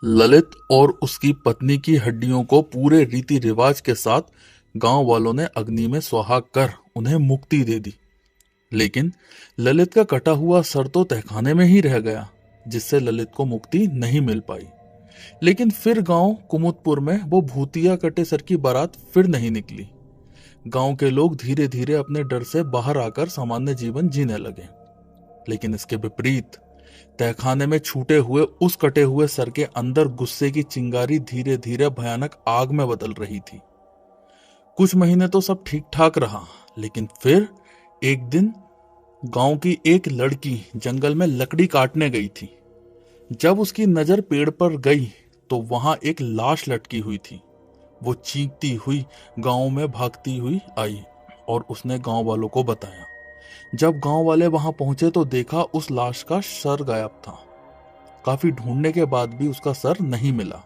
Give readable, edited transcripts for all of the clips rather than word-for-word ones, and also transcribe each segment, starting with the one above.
ललित और उसकी पत्नी की हड्डियों को पूरे रीति रिवाज के साथ गांव वालों ने अग्नि में सुहाग कर उन्हें मुक्ति दे दी। लेकिन ललित का कटा हुआ सर तो तहखाने में ही रह गया, जिससे ललित को मुक्ति नहीं मिल पाई। लेकिन फिर गांव कुमुदपुर में वो भूतिया कटे सर की बारात फिर नहीं निकली। गांव के लोग धीरे धीरे अपने डर से बाहर आकर सामान्य जीवन जीने लगे। लेकिन इसके विपरीत तहखाने में छूटे हुए उस कटे हुए सर के अंदर गुस्से की चिंगारी धीरे धीरे भयानक आग में बदल रही थी। कुछ महीने तो सब ठीक ठाक रहा, लेकिन फिर एक दिन गांव की एक लड़की जंगल में लकड़ी काटने गई थी। जब उसकी नजर पेड़ पर गई तो वहां एक लाश लटकी हुई थी। वो चीखती हुई गांव में भागती हुई आई और उसने गांव वालों को बताया। जब गांव वाले वहां पहुंचे तो देखा उस लाश का सर गायब था। काफी ढूंढने के बाद भी उसका सर नहीं मिला।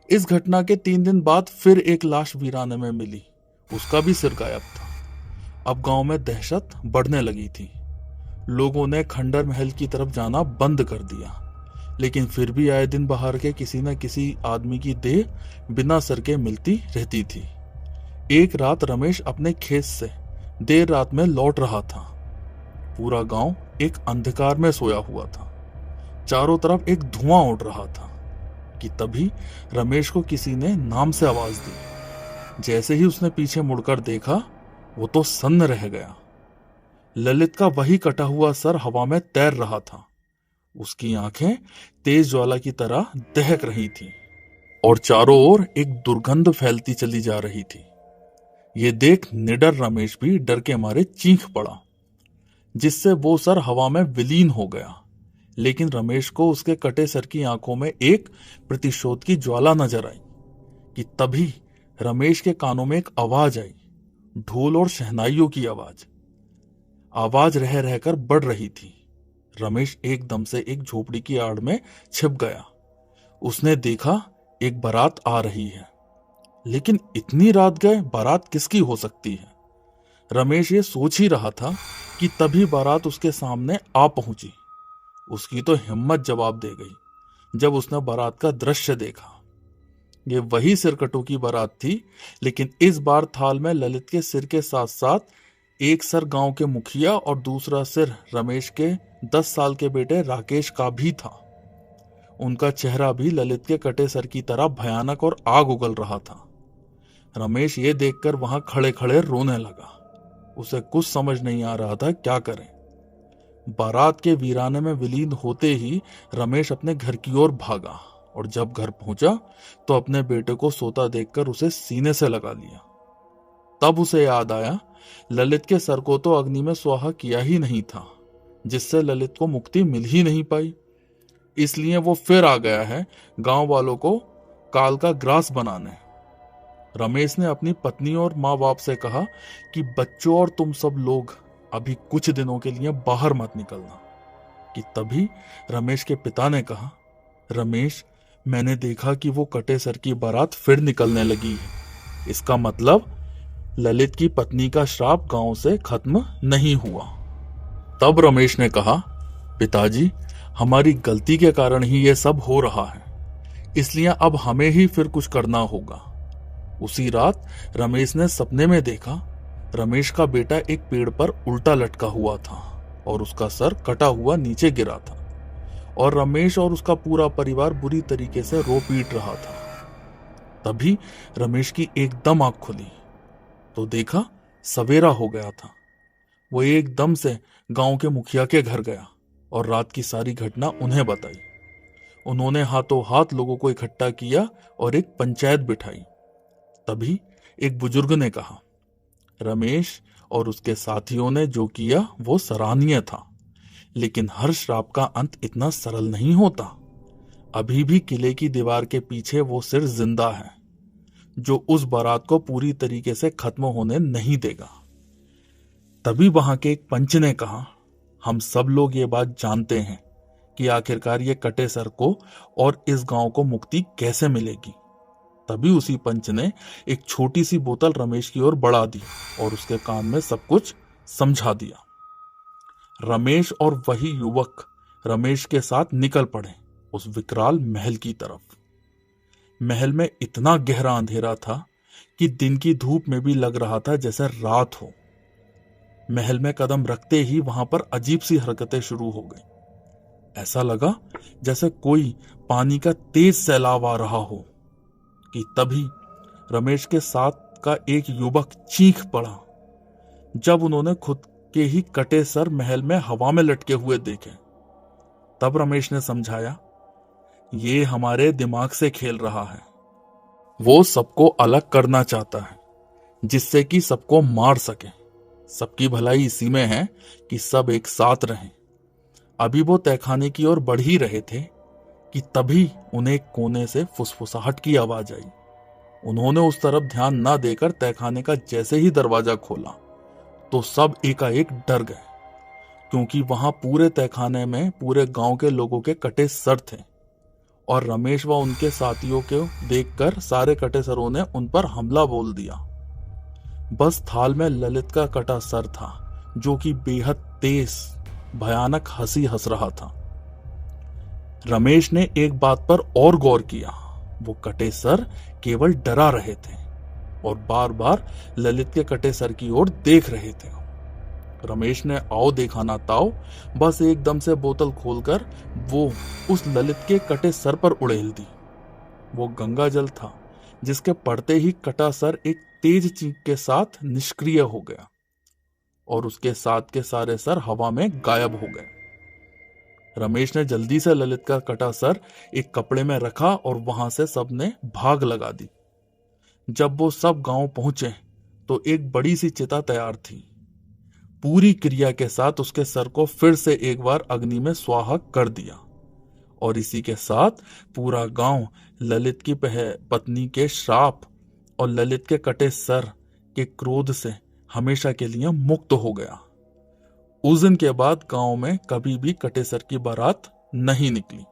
इस घटना के 3 दिन बाद फिर एक लाश वीराने में मिली, उसका भी सिर गायब था। अब गांव में दहशत बढ़ने लगी थी। लोगों ने खंडर महल की तरफ जाना बंद कर दिया, लेकिन फिर भी आए दिन बाहर के किसी न किसी आदमी की देह बिना सर के मिलती रहती थी। एक रात रमेश अपने खेत से देर रात में लौट रहा था। पूरा गांव एक अंधकार में सोया हुआ था। चारों तरफ एक धुआं उड़ रहा था कि तभी रमेश को किसी ने नाम से आवाज दी। जैसे ही उसने पीछे मुड़कर देखा, वो तो सन्न रह गया। ललित का वही कटा हुआ सर हवा में तैर रहा था। उसकी आंखें तेज ज्वाला की तरह दहक रही थीं और चारों ओर एक दुर्गंध फैलती चली जा रही थी। ये देख निडर रमेश भी डर के मारे चीख पड़ा, जिससे वो सर हवा में विलीन हो गया। लेकिन रमेश को उसके कटे सर की आंखों में एक प्रतिशोध की ज्वाला नजर आई कि तभी रमेश के कानों में एक आवाज आई, ढोल और शहनाइयों की आवाज। आवाज रह रहकर बढ़ रही थी। रमेश एकदम से एक झोपड़ी की आड़ में छिप गया। उसने देखा एक बारात आ रही है, लेकिन इतनी रात गए बारात किसकी हो सकती है। रमेश ये सोच ही रहा था कि तभी बारात उसके सामने आ पहुंची। उसकी तो हिम्मत जवाब दे गई जब उसने बारात का दृश्य देखा। ये वही सिरकटों की बारात थी, लेकिन इस बार थाल में ललित के सिर के साथ साथ एक सर गांव के मुखिया और दूसरा सिर रमेश के 10 साल के बेटे राकेश का भी था। उनका चेहरा भी ललित के कटे सर की तरह भयानक और आग उगल रहा था। रमेश ये देखकर वहां खड़े खड़े रोने लगा। उसे कुछ समझ नहीं आ रहा था क्या करे। बारात के वीराने में विलीन होते ही रमेश अपने घर की ओर भागा और जब घर पहुंचा तो अपने बेटे को सोता देखकर उसे सीने से लगा लिया। तब उसे याद आया, ललित के सर को तो अग्नि में स्वाहा किया ही नहीं था, जिससे ललित को मुक्ति मिल ही नहीं पाई। इसलिए वो फिर आ गया है गांव वालों को काल का ग्रास बनाने। रमेश ने अपनी पत्नी और माँ बाप से कहा कि बच्चों और तुम सब लोग अभी कुछ दिनों के लिए बाहर मत निकलना। कि तभी रमेश के पिता ने कहा, रमेश, मैंने देखा कि वो कटे सर की बारात फिर निकलने लगी है। इसका मतलब ललित की पत्नी का श्राप गांव से खत्म नहीं हुआ। तब रमेश ने कहा, पिताजी, हमारी गलती के कारण ही यह सब हो रहा है, इसलिए अब हमें ही फिर कुछ करना होगा। उसी रात रमेश ने सपने में देखा, रमेश का बेटा एक पेड़ पर उल्टा लटका हुआ था और उसका सर कटा हुआ नीचे गिरा था और रमेश और उसका पूरा परिवार बुरी तरीके से रो पीट रहा था। तभी रमेश की एकदम आंख खुली तो देखा सवेरा हो गया था। वो एकदम से गांव के मुखिया के घर गया और रात की सारी घटना उन्हें बताई। उन्होंने हाथों हाथ लोगों को इकट्ठा किया और एक पंचायत बिठाई। तभी एक बुजुर्ग ने कहा, रमेश और उसके साथियों ने जो किया वो सराहनीय था, लेकिन हर श्राप का अंत इतना सरल नहीं होता। अभी भी किले की दीवार के पीछे वो सिर जिंदा है, जो उस बारात को पूरी तरीके से खत्म होने नहीं देगा। तभी वहां के एक पंच ने कहा, हम सब लोग ये बात जानते हैं कि आखिरकार ये कटे सर को और इस गांव को मुक्ति कैसे मिलेगी। तभी उसी पंच ने एक छोटी सी बोतल रमेश की ओर बढ़ा दी और उसके कान में सब कुछ समझा दिया। रमेश और वही युवक रमेश के साथ निकल पड़े उस विकराल महल की तरफ। महल में इतना गहरा अंधेरा था कि दिन की धूप में भी लग रहा था जैसे रात हो। महल में कदम रखते ही वहां पर अजीब सी हरकतें शुरू हो गई। ऐसा लगा जैसे कोई पानी का तेज सैलाब आ रहा हो कि तभी रमेश के साथ का एक युवक चीख पड़ा। जब उन्होंने खुद के ही कटे सर महल में हवा में लटके हुए देखे, तब रमेश ने समझाया, ये हमारे दिमाग से खेल रहा है। वो सबको अलग करना चाहता है जिससे कि सबको मार सके। सबकी भलाई इसी में है कि सब एक साथ रहें। अभी वो तहखाने की ओर बढ़ ही रहे थे कि तभी उन्हें एक कोने से फुसफुसाहट की आवाज आई। उन्होंने उस तरफ ध्यान ना देकर तहखाने का जैसे ही दरवाजा खोला तो सब एकाएक डर गए, क्योंकि वहां पूरे तहखाने में पूरे गांव के लोगों के कटे सर थे और रमेश व उनके साथियों को देखकर सारे कटे सरों ने उन पर हमला बोल दिया। बस थाल में ललित का कटा सर था, जो कि बेहद तेज भयानक हंसी हंस रहा था। रमेश ने एक बात पर और गौर किया, वो कटे सर केवल डरा रहे थे और बार बार ललित के कटे सर की ओर देख रहे थे। रमेश ने आओ देखा ना ताओ, बस एकदम से बोतल खोलकर वो उस ललित के कटे सर पर उड़ेल दी। वो गंगा जल था जिसके पड़ते ही कटा सर एक तेज चीख के साथ निष्क्रिय हो गया और उसके साथ के सारे सर हवा में गायब हो गए। रमेश ने जल्दी से ललित का कटा सर एक कपड़े में रखा और वहां से सबने भाग लगा दी। जब वो सब गांव पहुंचे तो एक बड़ी सी चिता तैयार थी। पूरी क्रिया के साथ उसके सर को फिर से एक बार अग्नि में स्वाहा कर दिया और इसी के साथ पूरा गांव ललित की पत्नी के श्राप और ललित के कटे सर के क्रोध से हमेशा के लिए मुक्त हो गया। उस दिन के बाद गांव में कभी भी कटे सर की बारात नहीं निकली।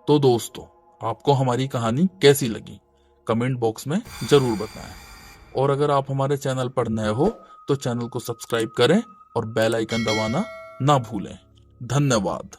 तो दोस्तों, आपको हमारी कहानी कैसी लगी कमेंट बॉक्स में जरूर बताएं, और अगर आप हमारे चैनल पर नए हो तो चैनल को सब्सक्राइब करें और बेल आइकन दबाना ना भूलें। धन्यवाद।